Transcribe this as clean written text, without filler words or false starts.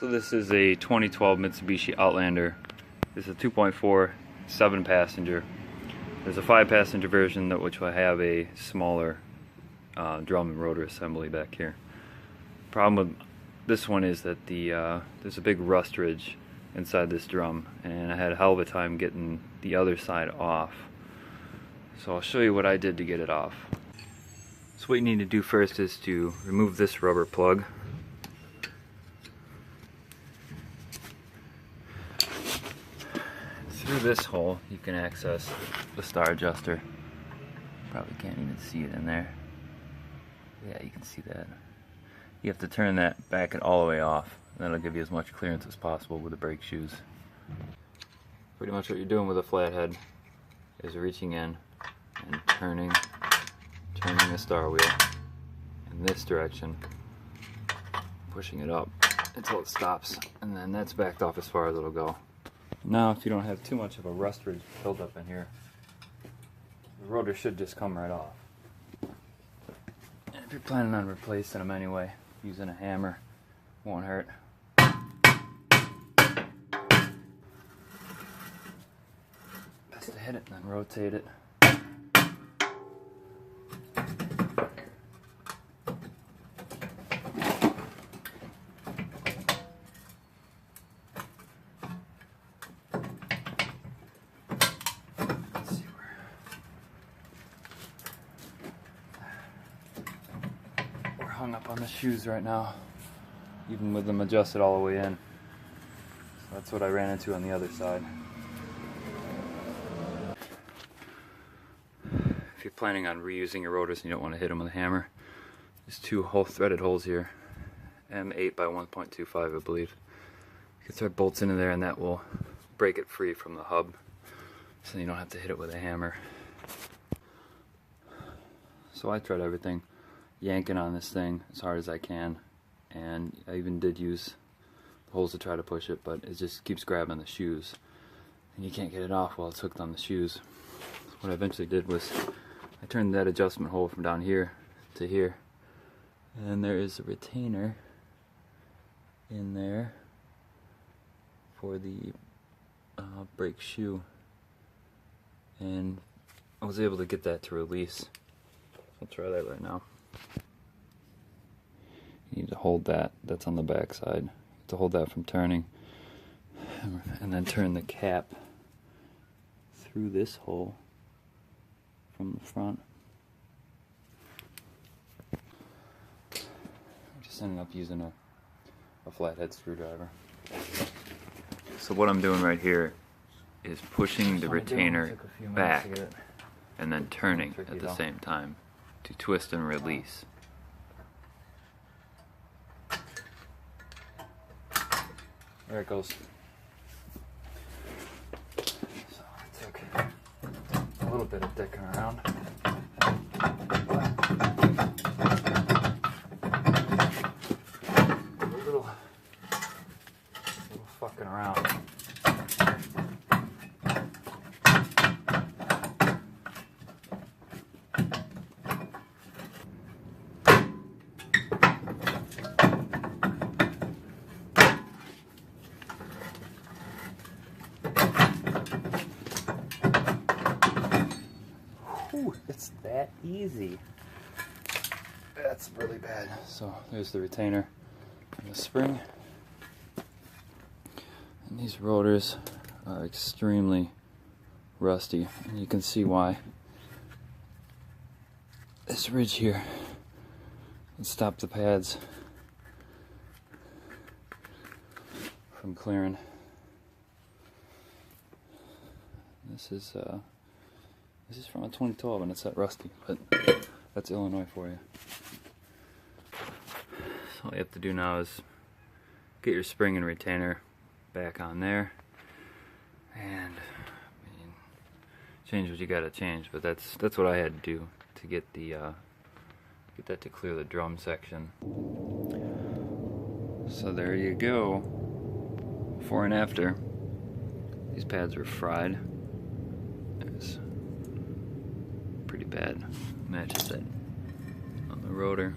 So this is a 2012 Mitsubishi Outlander. It's a 2.4 7-passenger. There's a 5-passenger version which will have a smaller drum and rotor assembly back here. Problem with this one is that there's a big rust ridge inside this drum, and I had a hell of a time getting the other side off. So I'll show you what I did to get it off. So what you need to do first is to remove this rubber plug. Through this hole you can access the star adjuster. Probably can't even see it in there. Yeah, you can see that. You have to turn that back and all the way off. That'll give you as much clearance as possible with the brake shoes. Pretty much what you're doing with a flathead is reaching in and turning the star wheel in this direction, pushing it up until it stops, and then that's backed off as far as it'll go. Now, if you don't have too much of a rust ridge buildup in here, the rotor should just come right off. And if you're planning on replacing them anyway, using a hammer won't hurt. Best to hit it and then rotate it. Hung up on the shoes right now, even with them adjusted all the way in. So that's what I ran into on the other side. If you're planning on reusing your rotors and you don't want to hit them with a hammer, there's two threaded holes here, M8 by 1.25 I believe. You can thread bolts into there and that will break it free from the hub, so you don't have to hit it with a hammer. So I tried everything, yanking on this thing as hard as I can, and I even did use the holes to try to push it, but it just keeps grabbing the shoes and you can't get it off while it's hooked on the shoes. So what I eventually did was I turned that adjustment hole from down here to here, and there is a retainer in there for the brake shoe, and I was able to get that to release. I'll try that right now. You need to hold that, that's on the back side, to hold that from turning, and then turn the cap through this hole from the front. I just ended up using a flathead screwdriver. So what I'm doing right here is pushing the retainer back and then turning at the same time to twist and release. There it goes. So I took a little bit of dicking around. A little fucking around. It's that easy. That's really bad. So there's the retainer and the spring. And these rotors are extremely rusty, and you can see why. This ridge here will stop the pads from clearing. This is from a 2012 and it's that rusty, but that's Illinois for you. So all you have to do now is get your spring and retainer back on there, and I mean, change what you gotta change. But that's what I had to do to get that to clear the drum section. So there you go, before and after. These pads were fried. There's pretty bad matches that on the rotor.